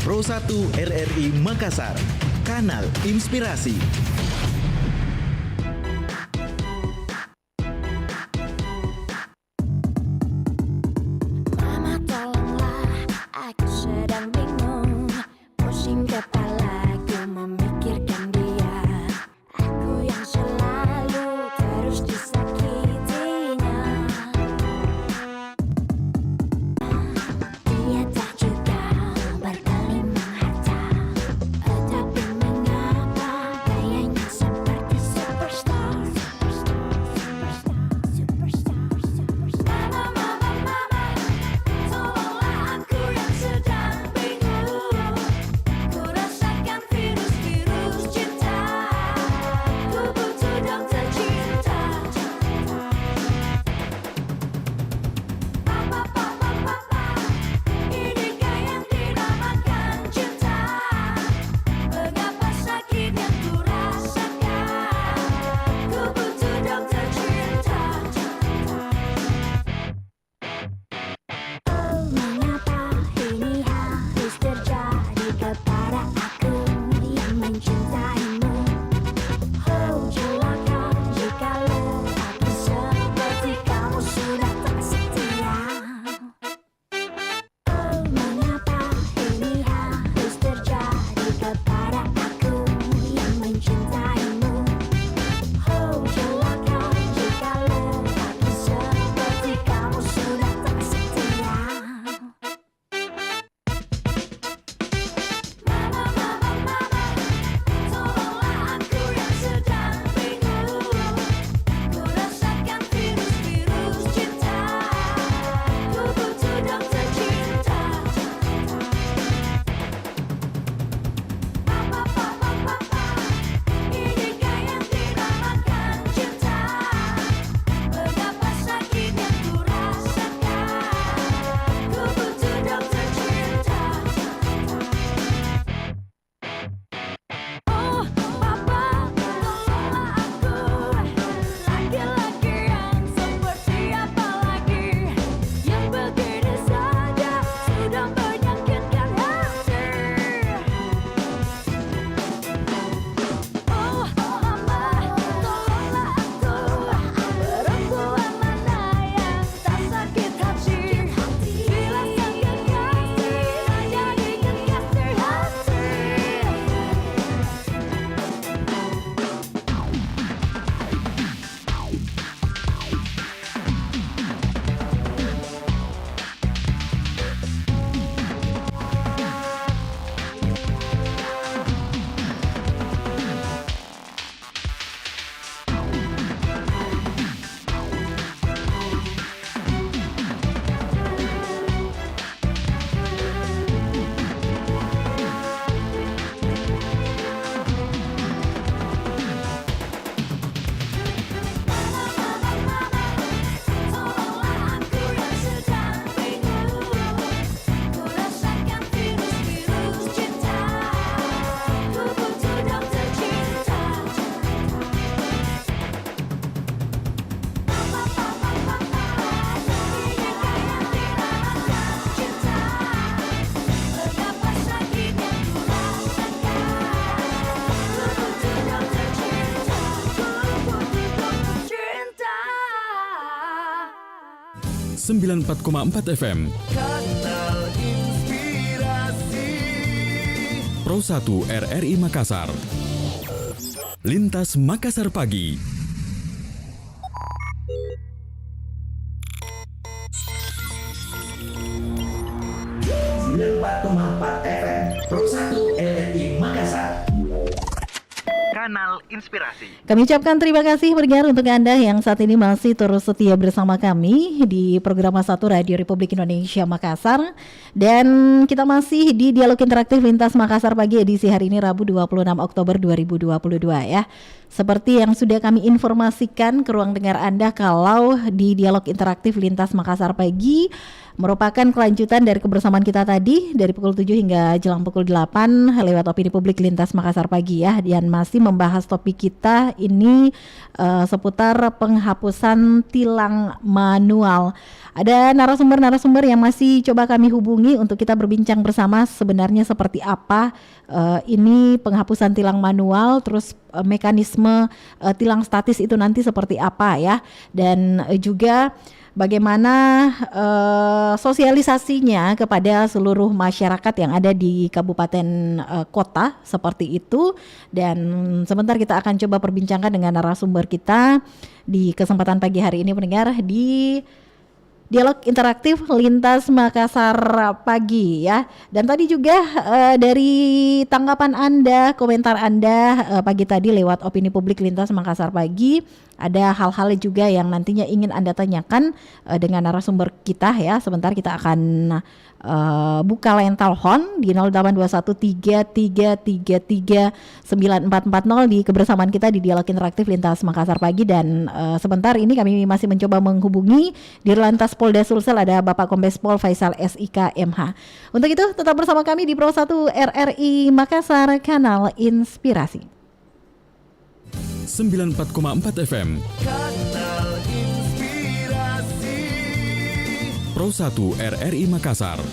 Pro 1 RRI Makassar, Kanal Inspirasi. Mama tolonglah, aku sedang bingung, pusing kepala, aku memikirkan dia. Aku yang selalu terus disakitinya. Dia tak juga berkeliling harta, tetapi mengapa gayanya seperti superstar. Mama, mama, mama, tolonglah aku yang sedang bingung. Ku rasakan virus-virus cinta. Ku butuh dokter cinta. Papa, papa, papa, inikah yang dinamakan cinta? Mengapa sakit yang ku rasakan? Ku butuh dokter cinta. Oh, mengapa ini harus terjadi kepada aku yang mencintaimu? Oh, celaka jikalau aku seperti kamu sudah tak setia. Oh, mengapa ini harus terjadi kepada aku yang mencintaimu? Oh, celaka jikalau aku seperti kamu sudah tak setia. Mama, mama, mama, tolonglah aku yang sedang bingung. Ku rasakan virus-virus cinta. Ku butuh dokter cinta. Papa, papa, papa, inikah yang dinamakan cinta? Mengapa sakit yang ku rasakan? Ku butuh dokter cinta. Oh, papa, tolonglah aku. Laki-laki yang seperti apa lagi, yang begini saja sudah menyakitkan hati. Oh, mama, tolonglah aku. Perempuan mana yang tak sakit hati? Bila sang kekasih jadikan kasih hati. Tolonglah aku yang sedang bingung. Ku rasakan virus-virus cinta. Ku butuh dokter cinta. Papa, papa, papa, inikah yang dinamakan cinta? Mengapa sakit yang ku rasakan? Ku butuh dokter cinta. Ku butuh dokter cinta. 94,4 FM Kanal Inspirasi. Pro 1 RRI Makassar. Lintas Makassar Pagi. FM Pro 1 RRI Makassar, Kanal Inspirasi. Kami ucapkan terima kasih pendengar untuk Anda yang saat ini masih terus setia bersama kami di program 1 Radio Republik Indonesia Makassar. Dan kita masih di Dialog Interaktif Lintas Makassar Pagi edisi hari ini Rabu 26 Oktober 2022 ya. Seperti yang sudah kami informasikan ke ruang dengar Anda, kalau di Dialog Interaktif Lintas Makassar Pagi merupakan kelanjutan dari kebersamaan kita tadi dari pukul 7 hingga jelang pukul 8 lewat Opini Publik Lintas Makassar Pagi ya, dan masih membahas topik kita ini seputar penghapusan tilang manual. Ada narasumber-narasumber yang masih coba kami hubungi untuk kita berbincang bersama sebenarnya seperti apa ini penghapusan tilang manual, terus mekanisme tilang statis itu nanti seperti apa ya, dan juga bagaimana sosialisasinya kepada seluruh masyarakat yang ada di kabupaten kota seperti itu. Dan sebentar kita akan coba perbincangkan dengan narasumber kita di kesempatan pagi hari ini pendengar di Dialog Interaktif Lintas Makassar Pagi ya. Dan tadi juga dari tanggapan Anda, komentar Anda pagi tadi lewat Opini Publik Lintas Makassar Pagi, ada hal-hal juga yang nantinya ingin Anda tanyakan dengan narasumber kita ya. Sebentar kita akan buka line telepon di 082133339440 di kebersamaan kita di Dialog Interaktif Lintas Makassar Pagi. Dan sebentar ini kami masih mencoba menghubungi di Lantas Polda Sulsel, ada Bapak Kombes Pol Faisal SIK MH. Untuk itu tetap bersama kami di Pro 1 RRI Makassar, kanal inspirasi 94,4 FM. Kanal Inspirasi. Pro 1 RRI Makassar.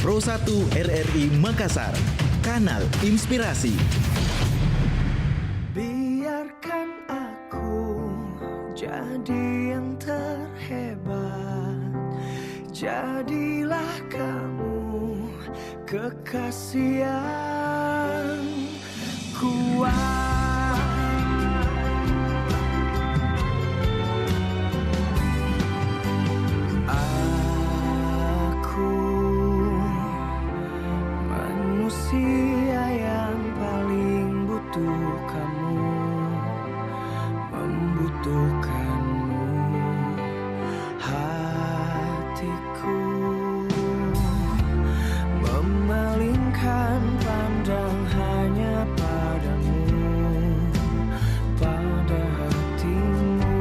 Pro 1 RRI Makassar, Kanal Inspirasi. Biarkan aku jadi yang terhebat, jadilah kamu kekasih yang kuat. Aku manusia yang paling butuh kamu, membutuhkanmu. Hatiku memalingkan pandang hanya padamu, pada hatimu.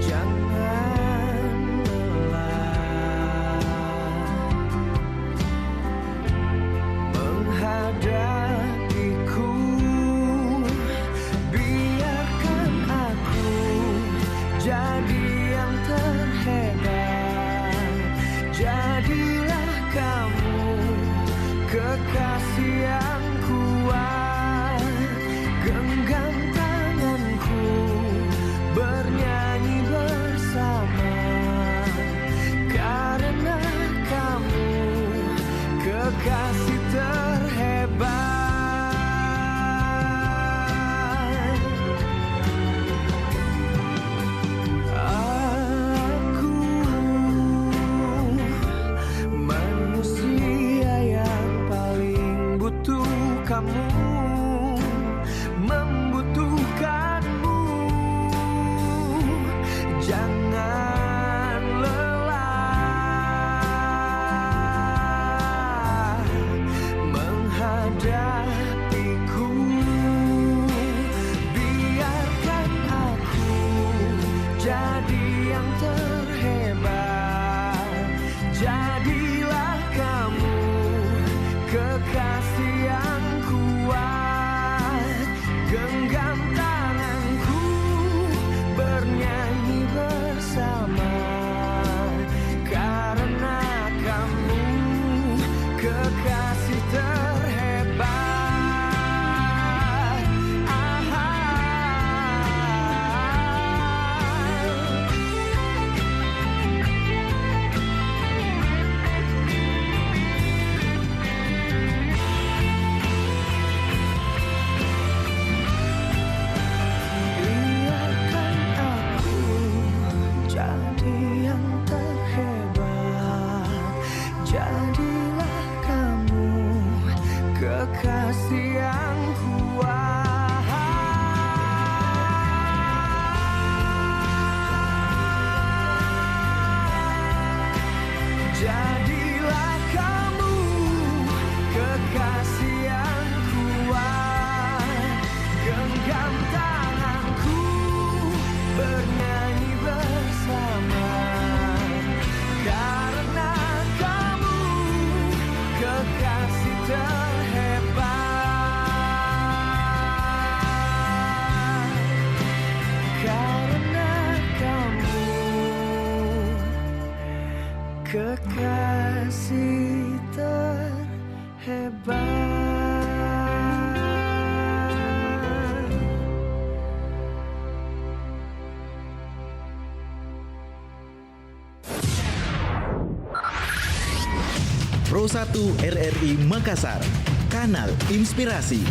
Jangan lelah menghadapiku, biarkan aku jadi yang terhebat, jadilah kamu kekasih yang kuat. Genggam tanganku, bernyanyi bersama, karena kamu kekasih terhebat. Aku manusia yang paling butuh kamu, membutuhkanmu. Jangan lelah menghadapiku, biarkan aku jadi yang terhebat, jadilah kamu kekasih yang kuat. Genggam tanganku, bernyanyi bersama, karena kamu kekasih terhebat. Biarkan aku jadi yang terhebat, jadilah kamu kekasih yang kuat. Jadilah kamu kekasih yang kuat. Genggam tanganku, bernyanyi bersama, karena kamu kekasih terhebat. Karena kamu kekasih terhebat. Pro 1 RRI Makassar, Kanal Inspirasi.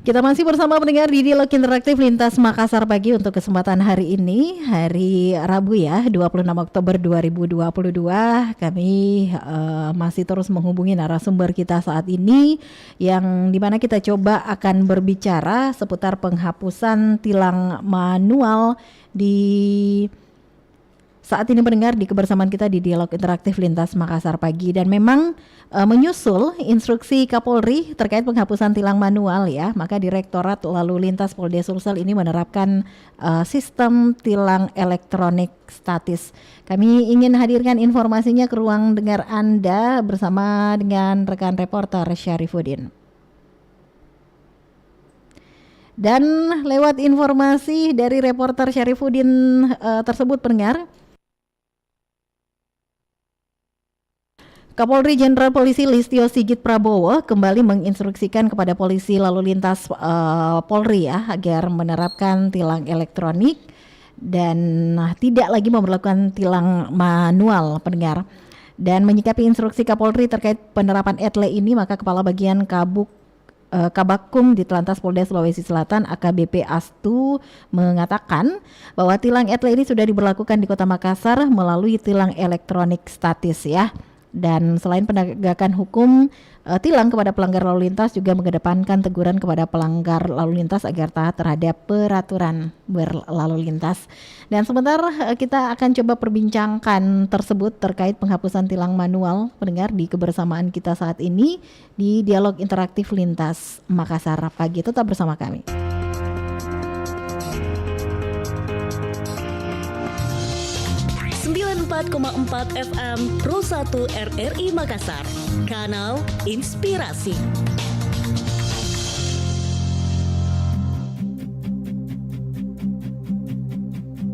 Kita masih bersama pendengar di Dialog Interaktif Lintas Makassar pagi untuk kesempatan hari ini, hari Rabu ya, 26 Oktober 2022. Kami masih terus menghubungi narasumber kita saat ini, yang dimana kita coba akan berbicara seputar penghapusan tilang manual di saat ini pendengar di kebersamaan kita di Dialog Interaktif Lintas Makassar pagi. Dan memang menyusul instruksi Kapolri terkait penghapusan tilang manual ya, maka Direktorat Lalu Lintas Polda Sulsel ini menerapkan sistem tilang elektronik statis. Kami ingin hadirkan informasinya ke ruang dengar Anda bersama dengan rekan reporter Syarifuddin. Dan lewat informasi dari reporter Syarifuddin tersebut pendengar, Kapolri Jenderal Polisi Listio Sigit Prabowo kembali menginstruksikan kepada polisi lalu lintas Polri ya agar menerapkan tilang elektronik dan tidak lagi memperlakukan tilang manual pendengar. Dan menyikapi instruksi Kapolri terkait penerapan ETLE ini, maka Kepala Bagian Kabakum di Telantas Polda Sulawesi Selatan AKBP Astu mengatakan bahwa tilang ETLE ini sudah diberlakukan di Kota Makassar melalui tilang elektronik statis ya. Dan selain penegakan hukum tilang kepada pelanggar lalu lintas, juga mengedepankan teguran kepada pelanggar lalu lintas agar taat terhadap peraturan berlalu lintas. Dan sebentar kita akan coba perbincangkan tersebut terkait penghapusan tilang manual pendengar di kebersamaan kita saat ini di Dialog Interaktif Lintas Makassar pagi. Tetap bersama kami. 94,4 FM Pro 1 RRI Makassar, Kanal Inspirasi.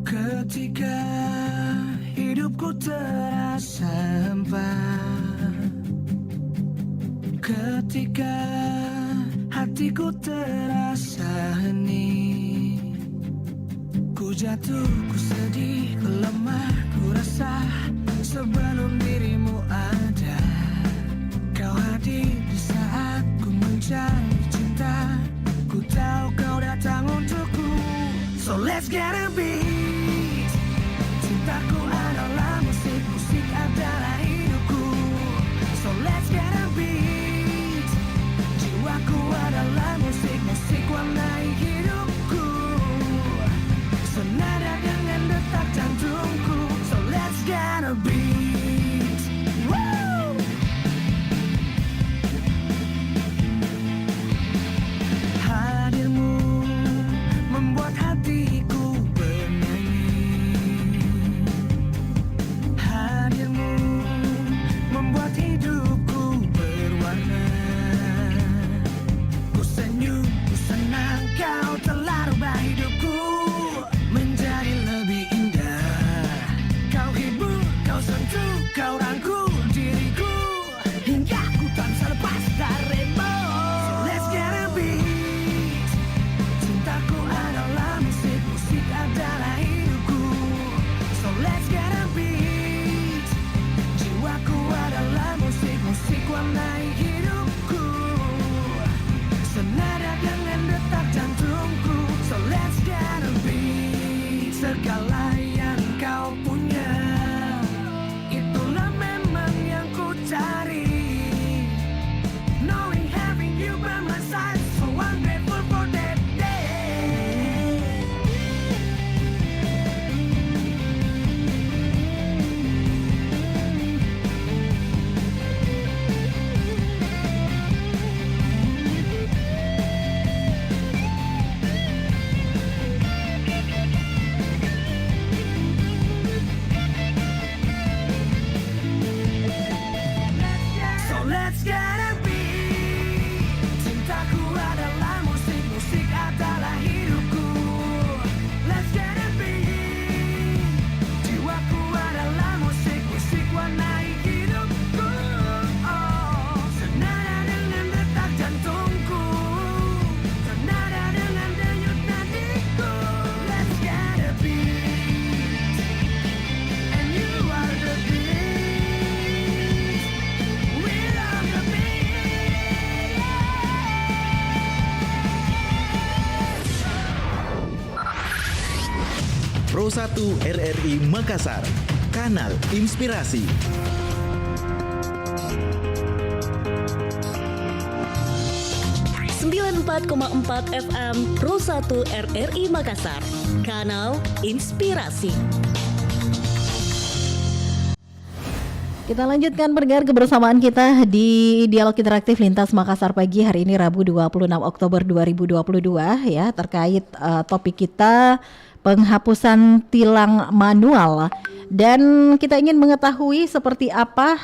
Ketika hidupku terasa hampa, ketika hatiku terasa hening, ku jatuh, ku sedih, ku lemah, ku resah. Sebelum dirimu ada, kau hadir di saat ku mencari cinta. Ku tahu kau datang untukku, so let's get a beat. Cintaku adalah musik, musik adalah hidupku, so let's get a beat. Jiwaku adalah musik, musik warnai hidupku, senada dengan detak jantungku, so let's get a beat. Woo! Hadirmu membuat hatiku bernyanyi, hadirmu membuat hidupku berwarna. Ku senyum, ku senang, kau telah rubah hidupku menjadi lebih indah. Kau hibur, kau sentuh, kau rangkul diriku hingga ku tak bisa lepas darimu. So let's get a beat. Cintaku adalah musik, musik adalah hidupku, so let's get a beat. Jiwaku adalah musik, musik warnai hidupku, senada dengan detak jantungku, so let's get a beat. Segala yang kau punya, itulah memang yang ku cari. Knowing having you by my side, so I'm grateful for that day. So let's get a beat. Cintaku adalah musik, musik adalah hidupku, let's get a beat. Jiwaku adalah musik, musik warnai hidupku, oh, senada dengan detak jantungku, senada dengan denyut nadiku, let's get a beat. And you are the beat, we love the beat. Pro 1 RRI Makassar, Kanal Inspirasi. Empat FM Pro 1 RRI Makassar, Kanal Inspirasi. Kita lanjutkan pendengar kebersamaan kita di Dialog Interaktif Lintas Makassar pagi hari ini Rabu 26 Oktober 2022 ya, terkait topik kita penghapusan tilang manual, dan kita ingin mengetahui seperti apa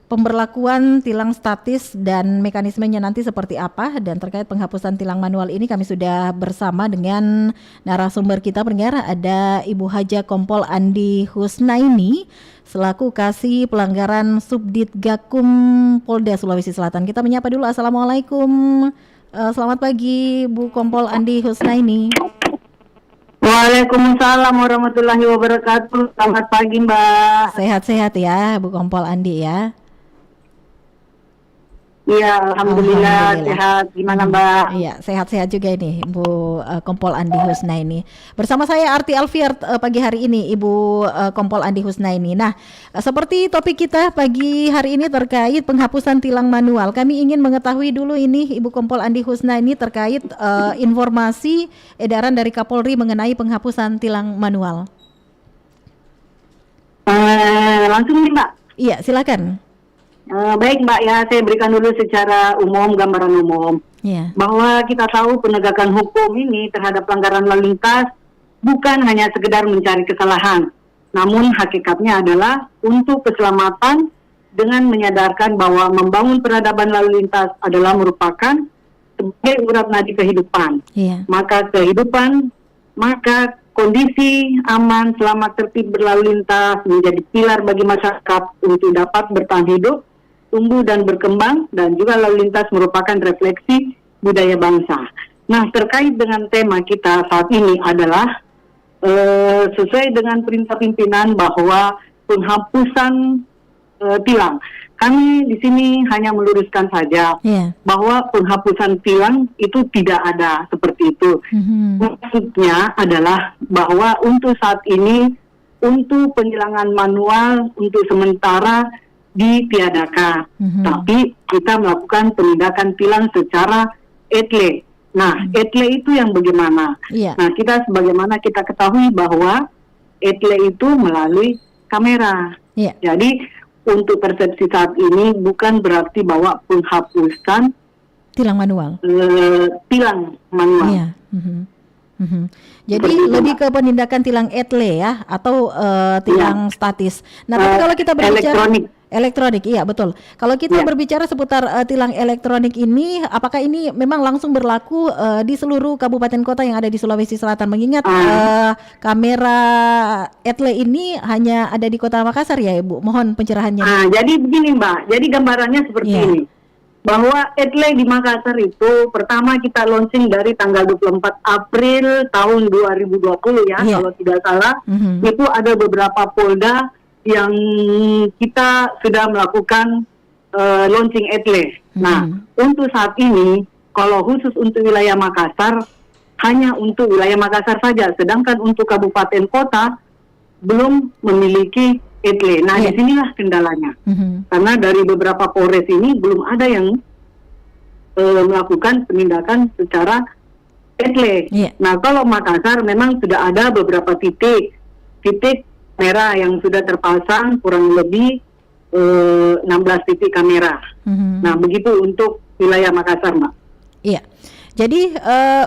pemberlakuan tilang statis dan mekanismenya nanti seperti apa, dan terkait penghapusan tilang manual ini kami sudah bersama dengan narasumber kita pendengar, ada Ibu Haja Kompol Andi Husnaini selaku Kasih Pelanggaran Subdit Gakum Polda Sulawesi Selatan. Kita menyapa dulu. Assalamualaikum. Selamat pagi Bu Kompol Andi Husnaini. Waalaikumsalam warahmatullahi wabarakatuh. Selamat pagi Mbak. Sehat-sehat ya Bu Kompol Andi ya. Iya, alhamdulillah sehat. Gimana Mbak? Iya, sehat-sehat juga ini Bu Kompol Andi Husnaini. Bersama saya Arti Alfier pagi hari ini Ibu Kompol Andi Husnaini. Nah, seperti topik kita pagi hari ini terkait penghapusan tilang manual. Kami ingin mengetahui dulu ini Ibu Kompol Andi Husnaini terkait informasi edaran dari Kapolri mengenai penghapusan tilang manual. Langsung nih Mbak. Iya, silakan. Baik Mbak ya, saya berikan dulu secara umum, gambaran umum. Iya. Bahwa kita tahu penegakan hukum ini terhadap pelanggaran lalu lintas bukan hanya sekedar mencari kesalahan, namun hakikatnya adalah untuk keselamatan dengan menyadarkan bahwa membangun peradaban lalu lintas adalah merupakan sebagai urat nadi kehidupan. Iya. Maka kondisi aman, selamat, tertib berlalu lintas menjadi pilar bagi masyarakat untuk dapat bertahan hidup, tumbuh dan berkembang, dan juga lalu lintas merupakan refleksi budaya bangsa. Nah, terkait dengan tema kita saat ini adalah sesuai dengan perintah pimpinan bahwa penghapusan tilang. Kami di sini hanya meluruskan saja bahwa penghapusan tilang itu tidak ada seperti itu. Maksudnya adalah bahwa untuk saat ini untuk penilangan manual untuk sementara ditiadakan, tapi kita melakukan penindakan tilang secara etle. Nah, etle itu yang bagaimana? Nah, kita sebagaimana kita ketahui bahwa etle itu melalui kamera. Jadi untuk persepsi saat ini bukan berarti bahwa penghapusan tilang manual. Tilang manual. Jadi lebih ke penindakan tilang etle ya, atau tilang statis. Nah, tapi kalau kita berbicara elektronik, iya betul. Kalau kita berbicara seputar tilang elektronik ini, apakah ini memang langsung berlaku di seluruh kabupaten kota yang ada di Sulawesi Selatan? Mengingat kamera etle ini hanya ada di Kota Makassar ya, Ibu. Mohon pencerahannya. Jadi begini Mbak, jadi gambarannya seperti ini. Bahwa etle di Makassar itu pertama kita launching dari tanggal 24 April tahun 2020 ya, kalau tidak salah. Itu ada beberapa polda yang kita sudah melakukan launching etle. Nah, untuk saat ini kalau khusus untuk wilayah Makassar hanya untuk wilayah Makassar saja, sedangkan untuk kabupaten kota belum memiliki etle. Nah, disinilah kendalanya. Karena dari beberapa polres ini belum ada yang melakukan penindakan secara etle. Nah, kalau Makassar memang sudah ada beberapa titik kamera yang sudah terpasang, kurang lebih 16 titik kamera. Nah, begitu untuk wilayah Makassar, Mbak. Iya. Jadi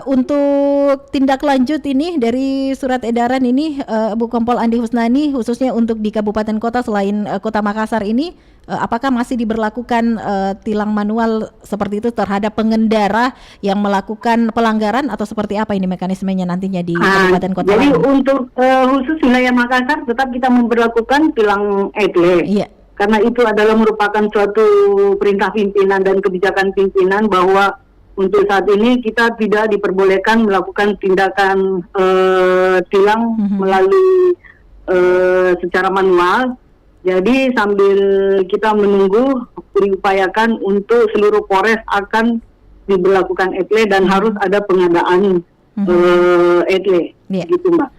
untuk tindak lanjut ini dari surat edaran ini Bu Kompol Andi Husnaini khususnya untuk di kabupaten kota selain Kota Makassar ini, apakah masih diberlakukan tilang manual seperti itu terhadap pengendara yang melakukan pelanggaran, atau seperti apa ini mekanismenya nantinya di kabupaten kota? Jadi untuk khusus wilayah Makassar tetap kita memberlakukan tilang etle. Karena itu adalah merupakan suatu perintah pimpinan dan kebijakan pimpinan bahwa untuk saat ini kita tidak diperbolehkan melakukan tindakan tilang melalui secara manual. Jadi sambil kita menunggu, diupayakan untuk seluruh polres akan diberlakukan etle dan harus ada pengadaan etle. Gitu Mbak.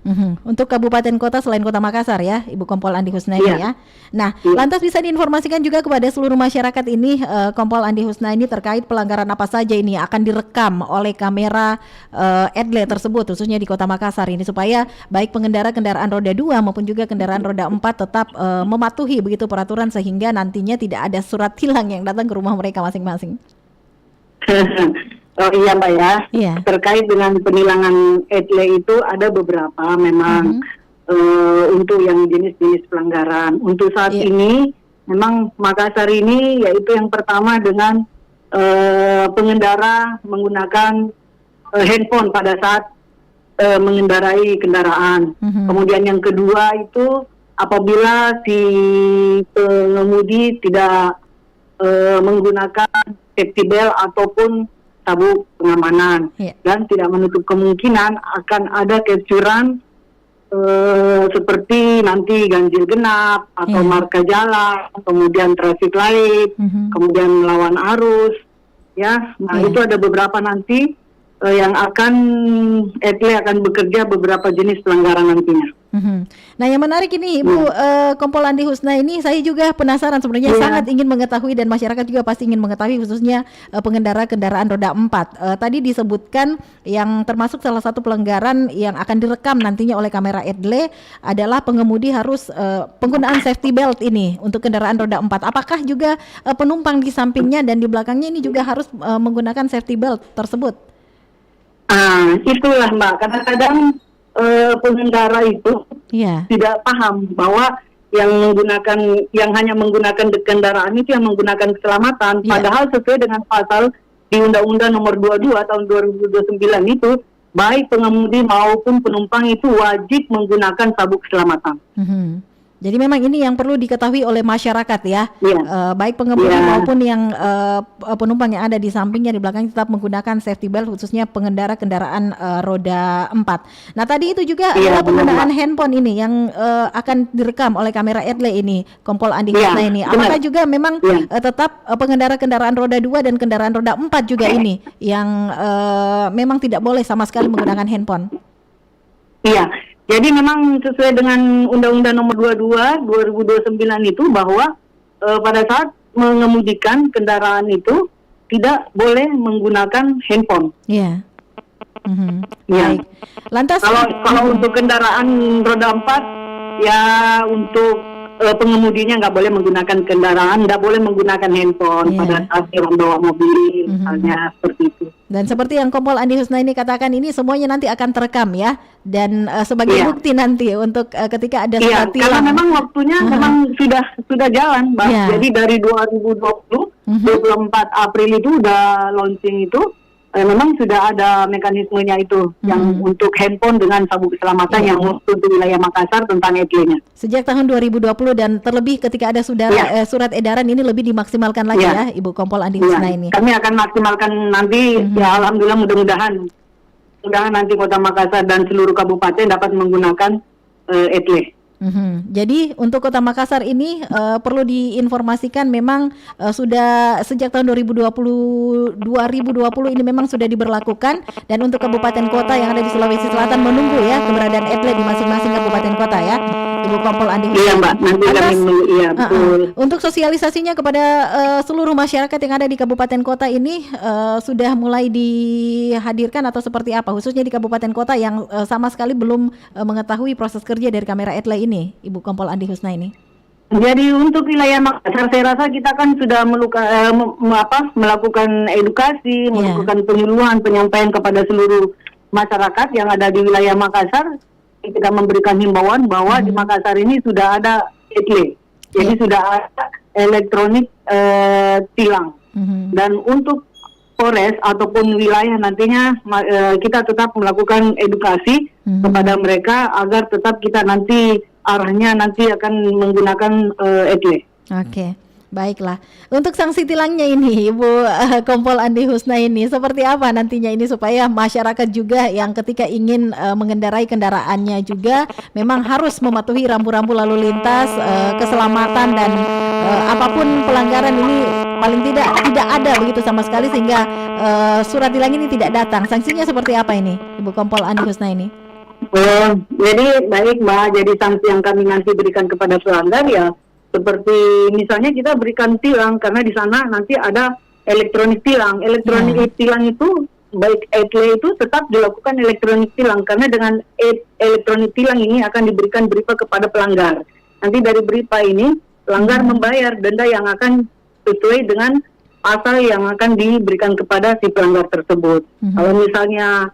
Untuk kabupaten kota selain Kota Makassar ya, Ibu Kompol Andi Husnaini ya. Nah, lantas bisa diinformasikan juga kepada seluruh masyarakat ini, Kompol Andi Husnaini, terkait pelanggaran apa saja ini akan direkam oleh kamera etle tersebut, khususnya di Kota Makassar ini, supaya baik pengendara kendaraan roda 2 maupun juga kendaraan roda 4 tetap mematuhi begitu peraturan, sehingga nantinya tidak ada surat tilang yang datang ke rumah mereka masing-masing. Oh iya Mbak ya, terkait dengan penilangan etle itu ada beberapa memang untuk yang jenis-jenis pelanggaran. Untuk saat ini memang Makassar ini yaitu yang pertama dengan pengendara menggunakan handphone pada saat mengendarai kendaraan. Kemudian yang kedua itu apabila si pengemudi tidak menggunakan safety belt ataupun sabuk pengamanan, dan tidak menutup kemungkinan akan ada capturan seperti nanti ganjil genap atau marka jalan, kemudian traffic light, kemudian melawan arus, ya. Nah itu ada beberapa nanti yang akan ETLE akan bekerja beberapa jenis pelanggaran nantinya. Nah yang menarik ini Ibu Kompol Andi Husna ini, saya juga penasaran sebenarnya, sangat ingin mengetahui dan masyarakat juga pasti ingin mengetahui khususnya pengendara kendaraan roda 4. Tadi disebutkan yang termasuk salah satu pelanggaran yang akan direkam nantinya oleh kamera ETLE adalah pengemudi harus penggunaan safety belt ini untuk kendaraan roda 4. Apakah juga penumpang di sampingnya dan di belakangnya ini juga harus menggunakan safety belt tersebut? Itulah Mbak, kadang-kadang pengendara itu tidak paham bahwa yang hanya menggunakan kendaraan itu yang menggunakan keselamatan, padahal sesuai dengan pasal di Undang-Undang Nomor 22 tahun 2029 itu baik pengemudi maupun penumpang itu wajib menggunakan sabuk keselamatan. Jadi memang ini yang perlu diketahui oleh masyarakat ya, baik pengemudi maupun yang penumpang yang ada di sampingnya, di belakangnya tetap menggunakan safety belt khususnya pengendara kendaraan roda 4. Nah tadi itu juga adalah penggunaan handphone ini yang akan direkam oleh kamera ETLE ini, Kompol Andi Husna ini. Apakah juga memang tetap pengendara kendaraan roda 2 dan kendaraan roda 4 juga ini yang memang tidak boleh sama sekali menggunakan handphone? Iya. Jadi memang sesuai dengan Undang-Undang Nomor 22 2029 itu bahwa pada saat mengemudikan kendaraan itu tidak boleh menggunakan handphone. Baik. Lantas kalau untuk kendaraan roda 4 ya untuk pengemudinya nggak boleh menggunakan kendaraan, nggak boleh menggunakan handphone pada saat membawa mobil, misalnya seperti itu. Dan seperti yang Kompol Andi Husna ini katakan, ini semuanya nanti akan terekam ya, dan sebagai bukti nanti untuk ketika ada surat tilang. Karena memang waktunya memang sudah jalan, Mbak. Jadi dari 2020, 24 April itu udah launching itu. Memang sudah ada mekanismenya itu yang untuk handphone dengan sabuk keselamatan yang untuk wilayah Makassar tentang ETLE-nya. Sejak tahun 2020 dan terlebih ketika ada surat edaran ini lebih dimaksimalkan lagi ya Ibu Kompol Andi Husna ini. Kami akan maksimalkan nanti ya, alhamdulillah mudah-mudahan nanti Kota Makassar dan seluruh kabupaten dapat menggunakan ETLE. Jadi untuk Kota Makassar ini perlu diinformasikan memang sudah sejak tahun 2020 ini memang sudah diberlakukan, dan untuk kabupaten kota yang ada di Sulawesi Selatan menunggu ya keberadaan ETLE di masing-masing kabupaten kota ya Ibu Kompol Andi Husna. Iya Mbak, nanti kami betul. Untuk sosialisasinya kepada seluruh masyarakat yang ada di kabupaten kota ini sudah mulai dihadirkan atau seperti apa, khususnya di kabupaten kota yang sama sekali belum mengetahui proses kerja dari kamera ETLE ini, Ibu Kompol Andi Husna ini? Jadi untuk wilayah Makassar saya rasa kita kan sudah melakukan edukasi, melakukan penyuluhan, penyampaian kepada seluruh masyarakat yang ada di wilayah Makassar. Kita memberikan himbauan bahwa di Makassar ini sudah ada ETLE, jadi sudah ada elektronik tilang. Dan untuk Polres ataupun wilayah nantinya kita tetap melakukan edukasi kepada mereka agar tetap kita nanti arahnya nanti akan menggunakan ETLE. Oke. Baiklah, untuk sanksi tilangnya ini Ibu Kompol Andi Husna ini seperti apa nantinya ini supaya masyarakat juga yang ketika ingin mengendarai kendaraannya juga memang harus mematuhi rambu-rambu lalu lintas, keselamatan dan apapun pelanggaran ini paling tidak ada begitu sama sekali sehingga surat tilang ini tidak datang. Sanksinya seperti apa ini Ibu Kompol Andi Husna ini? Jadi baik Mbak, jadi sanksi yang kami nanti berikan kepada pelanggar ya seperti misalnya kita berikan tilang karena di sana nanti ada elektronik tilang. Elektronik tilang itu baik ETLE itu tetap dilakukan elektronik tilang karena dengan elektronik tilang ini akan diberikan berita kepada pelanggar. Nanti dari berita ini pelanggar membayar denda yang akan sesuai dengan pasal yang akan diberikan kepada si pelanggar tersebut. Kalau misalnya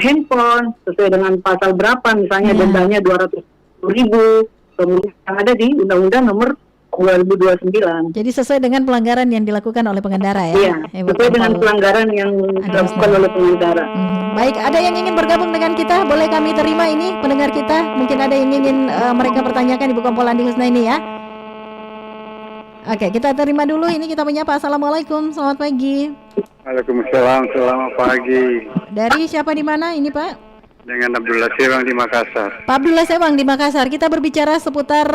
handphone sesuai dengan pasal berapa misalnya dendanya 200.000. Kemudian yang ada di Undang-Undang Nomor 2029. Jadi sesuai dengan pelanggaran yang dilakukan oleh pengendara ya. Iya, Ibu sesuai dengan Kompol. pelanggaran yang dilakukan oleh pengendara. Baik, ada yang ingin bergabung dengan kita? Boleh kami terima ini pendengar kita? Mungkin ada yang ingin mereka pertanyakan Ibu Kompol Andi Husnaini ya. Oke, kita terima dulu. Ini kita menyapa. Assalamualaikum, selamat pagi. Waalaikumsalam, selamat pagi. Dari siapa di mana ini Pak? Dengan Abdullah Sirang di Makassar. Pak Abdullah Sewang di Makassar. Kita berbicara seputar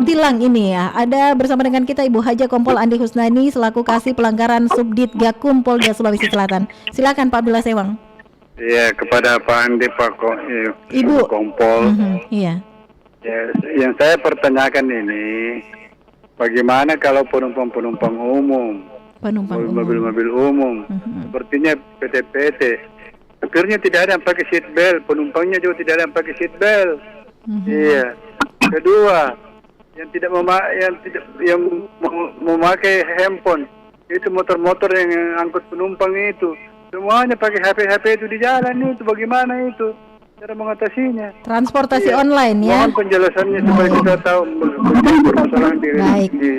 tilang ini ya. Ada bersama dengan kita Ibu Haja Kompol Andi Husnaini selaku Kasih Pelanggaran Subdit Gakum Polda Sulawesi Selatan. Silakan Pak Abdullah Sewang. Iya, kepada Pak Andi, Ibu Kompol. Iya. Ya, yang saya pertanyakan ini, bagaimana kalau penumpang-penumpang umum, Penumpang umum. mobil-mobil umum, sepertinya PT-PT, supirnya tidak ada yang pakai seat belt, penumpangnya juga tidak ada yang pakai seat belt. Iya. Kedua, yang memakai handphone, itu motor-motor yang angkut penumpang itu, semuanya pakai HP itu di jalan itu, bagaimana itu cara mengatasinya? Transportasi online ya. Mohon penjelasannya supaya kita tahu permasalahan di Baik. di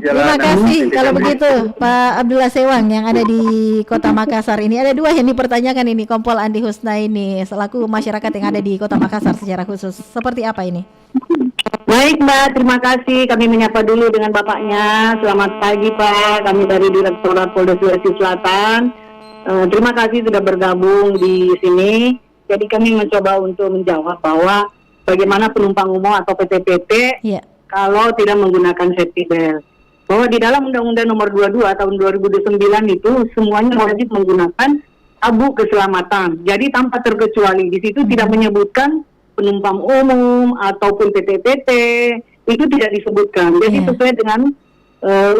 Terima jalanan. kasih kalau begitu Pak Abdullah Sewang yang ada di Kota Makassar ini. Ada dua yang dipertanyakan ini Kompol Andi Husnaini selaku masyarakat yang ada di Kota Makassar secara khusus. Seperti apa ini? Baik Mbak, terima kasih. Kami menyapa dulu dengan Bapaknya. Selamat pagi Pak, kami dari Direktorat Polda Sulawesi Selatan. Terima kasih sudah bergabung di sini. Jadi kami mencoba untuk menjawab bahwa bagaimana penumpang umum atau PT-PT Iya. kalau tidak menggunakan safety belt. Bahwa di dalam Undang-Undang Nomor 22 tahun 2009 itu semuanya wajib menggunakan sabuk keselamatan. Jadi tanpa terkecuali di situ tidak menyebutkan penumpang umum ataupun PT-PT, itu tidak disebutkan. Jadi Iya. sesuai dengan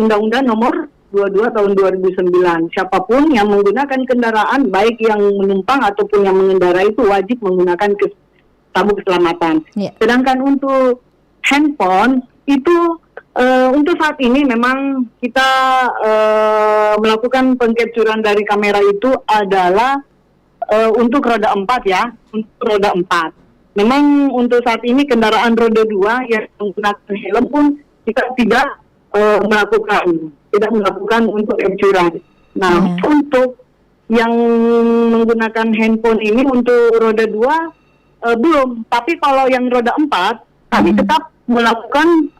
Undang-Undang Nomor 22 tahun 2009. Siapapun yang menggunakan kendaraan, baik yang menumpang ataupun yang mengendarai itu wajib menggunakan sabuk keselamatan. Iya. Sedangkan untuk handphone itu untuk saat ini memang kita melakukan pengcapturean dari kamera itu adalah untuk roda 4 ya, untuk roda 4. Memang untuk saat ini kendaraan roda 2 yang menggunakan helm pun kita tidak melakukan untuk capturean. Nah, untuk yang menggunakan handphone ini untuk roda 2 belum, tapi kalau yang roda 4 kami tetap melakukan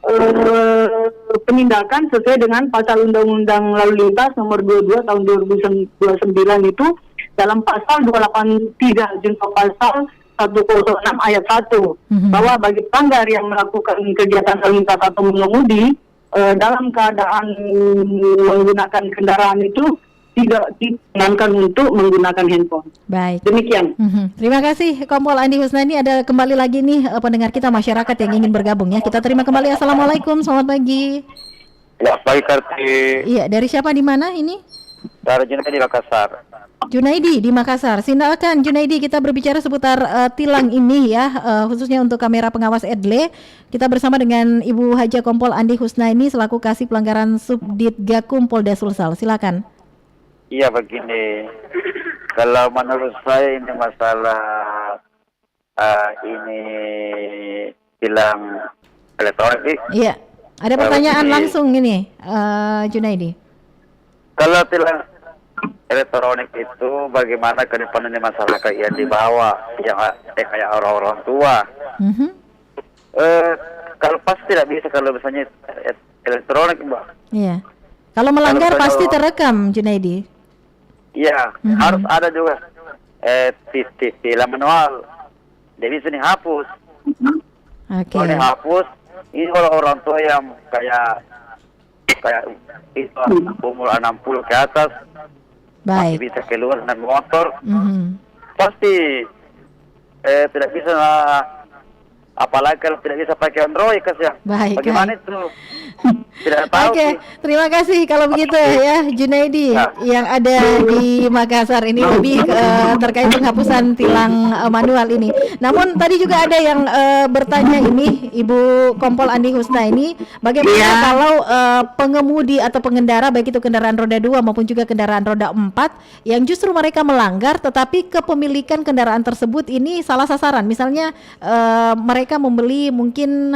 penindakan sesuai dengan pasal Undang-Undang Lalu Lintas Nomor 22 tahun 2029 itu dalam pasal 283 junto pasal 106 ayat 1 bahwa bagi pelanggar yang melakukan kegiatan lalu lintas atau mengemudi dalam keadaan menggunakan kendaraan itu tidak diperkenankan untuk menggunakan handphone. Baik. Demikian. Terima kasih Kompol Andi Husnaini. Ada kembali lagi nih pendengar kita masyarakat yang ingin bergabung ya. Kita terima kembali. Assalamualaikum, selamat pagi. Ya, baik Karti. Iya, dari siapa di mana ini? Dari di Makassar. Junaidi di Makassar. Silakan Junaidi, kita berbicara seputar tilang ini ya, khususnya untuk kamera pengawas EDLE. Kita bersama dengan Ibu Haja Kompol Andi Husnaini selaku Kasih Pelanggaran Subdit Gakum Polda Sulsel. Silakan. Iya begini, kalau menurut saya ini masalah ini tilang elektronik. Iya, ada pertanyaan begini. langsung ini, Junaidi. Kalau tilang elektronik itu bagaimana ke depan ini masyarakat yang dibawa, yang kayak orang-orang tua. Kalau pasti tidak bisa kalau misalnya elektronik, Mbak. Iya. Kalau melanggar Kalau pasti terekam, Junaidi. Iya, harus ada juga tilang manual. Jadi bisa dihapus. Oke. Kalau dihapus, ini kalau orang tua yang kayak itu umur 60 ke atas masih Baik. bisa keluar dengan motor, pasti tidak bisa apalagi kalau tidak bisa pakai Android kasihan. Baik, Bagaimana baik. itu? Tidak tahu Oke, sih. terima kasih kalau begitu ya Junaidi yang ada di Makassar ini lebih terkait penghapusan tilang manual ini. Namun tadi juga ada yang bertanya ini Ibu Kompol Andi Husnaini, bagaimana kalau pengemudi atau pengendara baik itu kendaraan roda 2 maupun juga kendaraan roda 4 yang justru mereka melanggar tetapi kepemilikan kendaraan tersebut ini salah sasaran. Misalnya mereka mereka membeli mungkin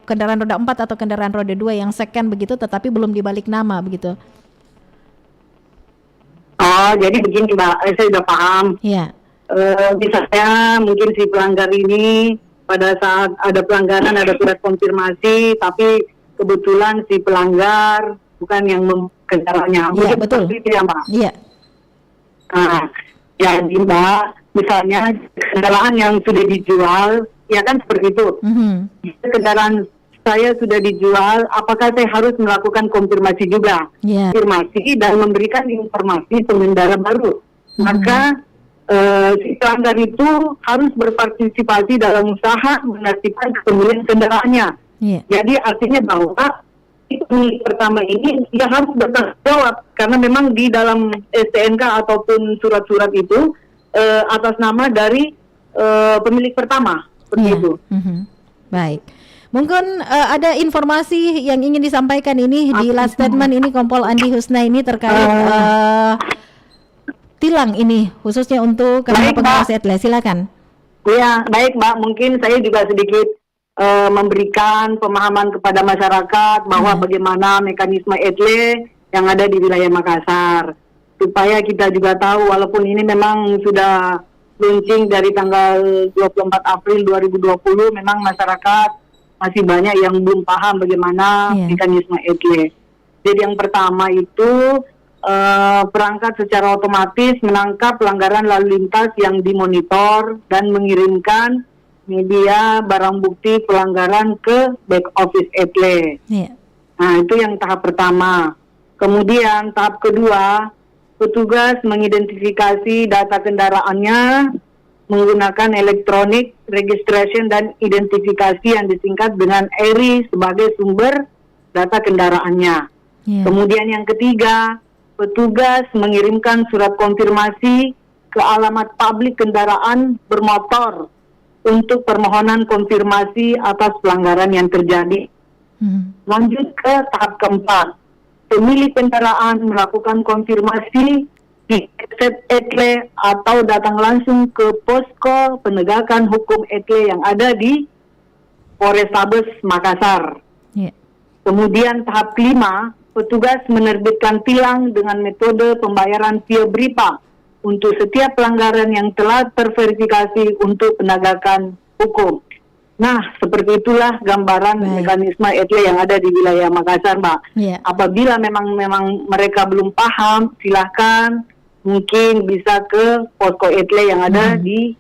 kendaraan roda 4 atau kendaraan roda 2 yang second begitu, tetapi belum dibalik nama begitu. Oh, jadi begini Mbak, saya sudah paham. Iya. Misalnya mungkin si pelanggar ini pada saat ada pelanggaran ada surat konfirmasi, tapi kebetulan si pelanggar bukan yang kendaraannya. Iya, betul. Seperti itu ya Mbak. Iya. Nah, jadi Mbak, misalnya kendaraan yang sudah dijual, ya kan seperti itu. Kendaraan saya sudah dijual, apakah saya harus melakukan konfirmasi juga? Iya. Konfirmasi dan memberikan informasi pengendara baru. Maka si pelanggar itu harus berpartisipasi dalam usaha menertibkan kepemilikan kendaraannya. Iya. Jadi artinya bahwa pemilik pertama ini dia harus bertanggung jawab karena memang di dalam STNK ataupun surat-surat itu atas nama dari pemilik pertama seperti Iya. itu. Baik. Mungkin ada informasi yang ingin disampaikan ini di last statement ini Kompol Andi Husnaini terkait tilang ini khususnya untuk Baik, pengawas Mbak. etle. Silakan. Ya, baik Mbak. Mungkin saya juga sedikit memberikan pemahaman kepada masyarakat bahwa bagaimana mekanisme etle yang ada di wilayah Makassar. Supaya kita juga tahu walaupun ini memang sudah launching dari tanggal 24 April 2020, memang masyarakat masih banyak yang belum paham bagaimana mekanisme etle. Jadi yang pertama itu perangkat secara otomatis menangkap pelanggaran lalu lintas yang dimonitor dan mengirimkan media barang bukti pelanggaran ke back office etle. Iya. Nah, itu yang tahap pertama. Kemudian tahap kedua, petugas mengidentifikasi data kendaraannya menggunakan electronic registration dan identifikasi yang disingkat dengan ERI sebagai sumber data kendaraannya. Iya. Kemudian yang ketiga, petugas mengirimkan surat konfirmasi ke alamat publik kendaraan bermotor untuk permohonan konfirmasi atas pelanggaran yang terjadi. Lanjut ke tahap keempat, pemilik kendaraan melakukan konfirmasi di website etle atau datang langsung ke posko penegakan hukum etle yang ada di Polrestabes Makassar. Iya. Kemudian tahap kelima, petugas menerbitkan tilang dengan metode pembayaran via BRIPA untuk setiap pelanggaran yang telah terverifikasi untuk penegakan hukum. Nah, seperti itulah gambaran mekanisme etle yang ada di wilayah Makassar, Mbak. Iya. Apabila memang mereka belum paham, silahkan mungkin bisa ke posko etle yang ada di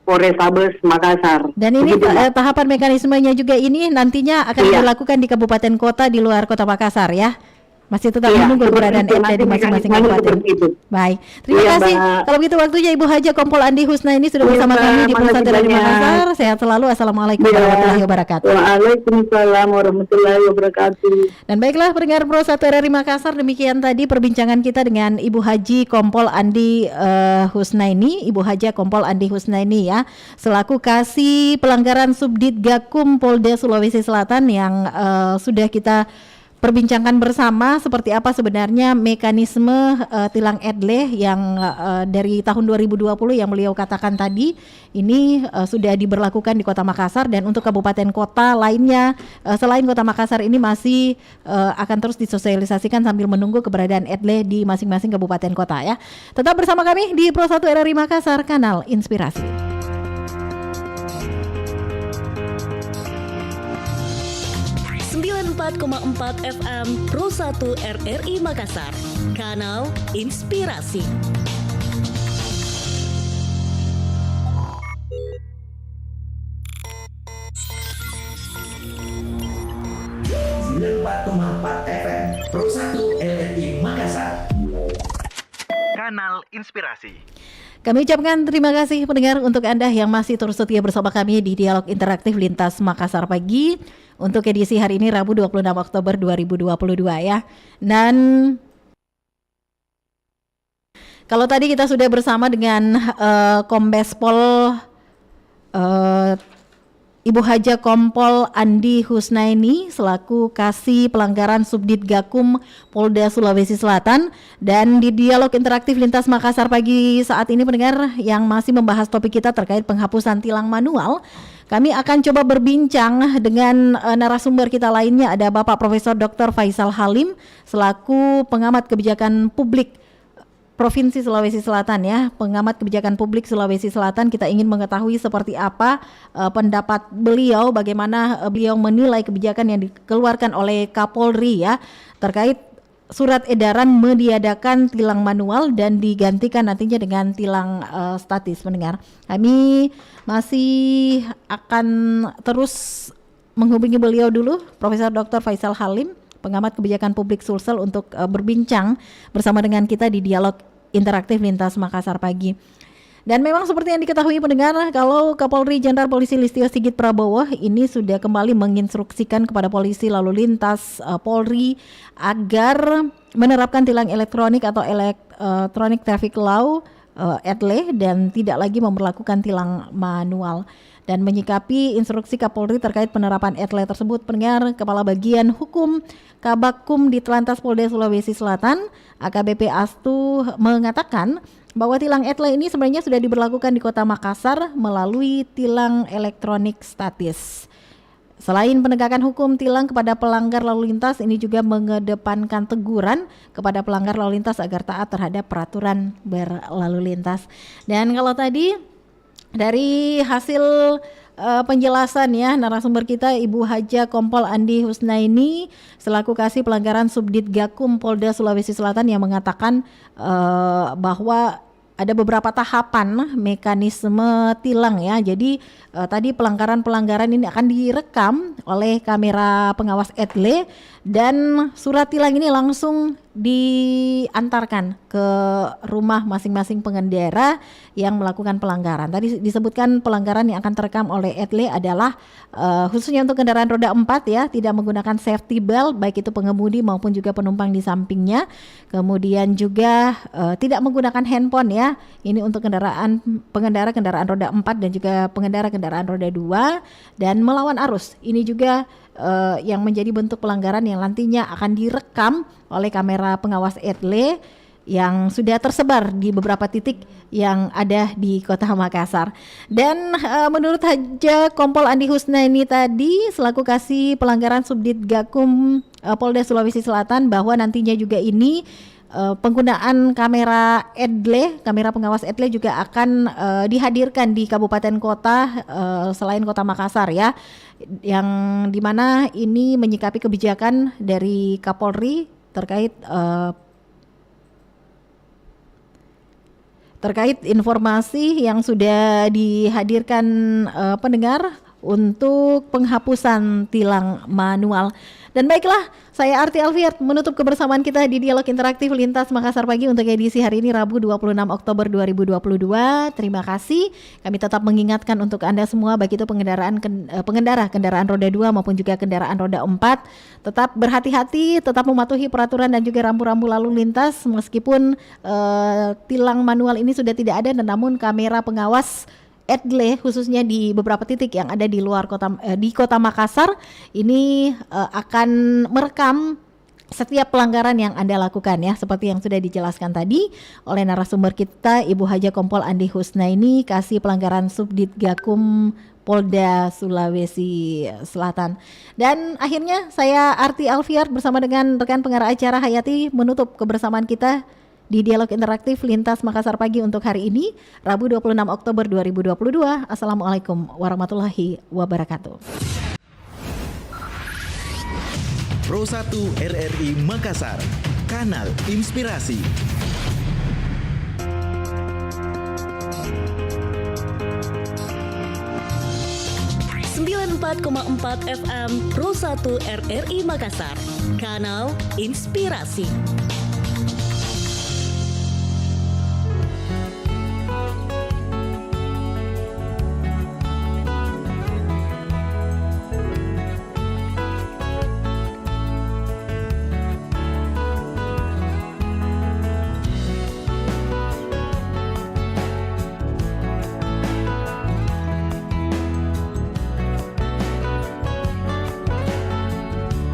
Polrestabes Makassar. Dan ini Begitu, Mbak. tahapan mekanismenya juga ini nantinya akan dilakukan di kabupaten kota di luar kota Makassar ya. Masih tetap menunggu keberadaan etle di masing-masing kabupaten. Baik, terima kasih. Mbak. Kalau begitu waktunya Ibu Haja Kompol Andi Husnaini sudah bersama Mbak. kami di Makasih Pusat Radio banyak. Makassar. Sehat selalu. Assalamualaikum warahmatullahi wabarakatuh. Waalaikumsalam warahmatullahi wabarakatuh. Dan baiklah pendengar Pro 1 RRI Makassar, demikian tadi perbincangan kita dengan Ibu Haji Kompol Andi Husnaini, Ibu Haja Kompol Andi Husnaini ya, selaku Kasih Pelanggaran Subdit Gakum Polda Sulawesi Selatan yang sudah kita perbincangkan bersama seperti apa sebenarnya mekanisme tilang etle yang dari tahun 2020 yang beliau katakan tadi ini sudah diberlakukan di Kota Makassar, dan untuk kabupaten kota lainnya selain Kota Makassar ini masih akan terus disosialisasikan sambil menunggu keberadaan etle di masing-masing kabupaten kota ya. Tetap bersama kami di Pro 1 RRI Makassar, kanal inspirasi. 94,4 FM Pro 1 RRI Makassar, kanal inspirasi. FM Pro 1 RRI Makassar. Kanal Inspirasi. Kami ucapkan terima kasih pendengar untuk Anda yang masih terus setia bersama kami di Dialog Interaktif Lintas Makassar Pagi untuk edisi hari ini Rabu 26 Oktober 2022 ya. Dan kalau tadi kita sudah bersama dengan Kombes Pol Ibu Haja Kompol Andi Husnaini selaku Kasih Pelanggaran Subdit Gakum Polda Sulawesi Selatan. Dan di dialog interaktif Lintas Makassar pagi saat ini pendengar yang masih membahas topik kita terkait penghapusan tilang manual, kami akan coba berbincang dengan narasumber kita lainnya. Ada Bapak Profesor Dr. Faisal Halim selaku pengamat kebijakan publik Provinsi Sulawesi Selatan ya, pengamat kebijakan publik Sulawesi Selatan. Kita ingin mengetahui seperti apa pendapat beliau, bagaimana beliau menilai kebijakan yang dikeluarkan oleh Kapolri ya terkait surat edaran meniadakan tilang manual dan digantikan nantinya dengan tilang statis. Mendengar, kami masih akan terus menghubungi beliau dulu, Profesor Dr. Faisal Halim, pengamat kebijakan publik Sulsel, untuk berbincang bersama dengan kita di dialog interaktif Lintas Makassar pagi. Dan memang seperti yang diketahui pendengar, kalau Kapolri Jenderal Polisi Listio Sigit Prabowo ini sudah kembali menginstruksikan kepada polisi lalu lintas Polri agar menerapkan tilang elektronik atau Electronic Traffic Law (ETLE) dan tidak lagi memperlakukan tilang manual. Dan menyikapi instruksi Kapolri terkait penerapan ETLE tersebut, pendengar, Kepala Bagian Hukum Kabakum Ditlantas Polda Sulawesi Selatan AKBP Astu mengatakan bahwa tilang ETLE ini sebenarnya sudah diberlakukan di Kota Makassar melalui tilang elektronik statis. Selain penegakan hukum tilang kepada pelanggar lalu lintas, ini juga mengedepankan teguran kepada pelanggar lalu lintas agar taat terhadap peraturan berlalu lintas. Dan kalau tadi dari hasil penjelasan ya narasumber kita Ibu Haja Kompol Andi Husnaini selaku Kasih Pelanggaran Subdit Gakum Polda Sulawesi Selatan yang mengatakan bahwa ada beberapa tahapan mekanisme tilang ya. Jadi tadi pelanggaran-pelanggaran ini akan direkam oleh kamera pengawas ETLE dan surat tilang ini langsung diantarkan ke rumah masing-masing pengendara yang melakukan pelanggaran. Tadi disebutkan pelanggaran yang akan terekam oleh ETLE adalah khususnya untuk kendaraan roda 4 ya, tidak menggunakan safety belt baik itu pengemudi maupun juga penumpang di sampingnya. Kemudian juga tidak menggunakan handphone ya. Ini untuk pengendara kendaraan roda 4 dan juga pengendara kendaraan roda 2, dan melawan arus. Ini juga yang menjadi bentuk pelanggaran yang nantinya akan direkam oleh kamera pengawas ETLE yang sudah tersebar di beberapa titik yang ada di Kota Makassar. Dan menurut Haja Kompol Andi Husnaini tadi selaku Kasih Pelanggaran Subdit Gakum Polda Sulawesi Selatan bahwa nantinya juga ini penggunaan kamera ETLE, kamera pengawas ETLE juga akan dihadirkan di kabupaten kota selain Kota Makassar ya, yang dimana ini menyikapi kebijakan dari Kapolri terkait informasi yang sudah dihadirkan pendengar untuk penghapusan tilang manual. Dan baiklah, saya Arti Alfiat menutup kebersamaan kita di Dialog Interaktif Lintas Makassar pagi untuk edisi hari ini Rabu 26 Oktober 2022. Terima kasih. Kami tetap mengingatkan untuk Anda semua baik itu pengendara kendaraan roda 2 maupun juga kendaraan roda 4, tetap berhati-hati, tetap mematuhi peraturan dan juga rambu-rambu lalu lintas meskipun tilang manual ini sudah tidak ada, namun kamera pengawas ETLE khususnya di beberapa titik yang ada di luar kota, di Kota Makassar ini akan merekam setiap pelanggaran yang Anda lakukan ya, seperti yang sudah dijelaskan tadi oleh narasumber kita Ibu Haja Kompol Andi Husnaini, Kasih Pelanggaran Subdit Gakum Polda Sulawesi Selatan. Dan akhirnya saya Arti Alfiar bersama dengan rekan pengarah acara Hayati menutup kebersamaan kita di Dialog Interaktif Lintas Makassar pagi untuk hari ini Rabu 26 Oktober 2022. Assalamualaikum warahmatullahi wabarakatuh. Pro 1 RRI Makassar, Kanal Inspirasi. 94,4 FM Pro 1 RRI Makassar, Kanal Inspirasi.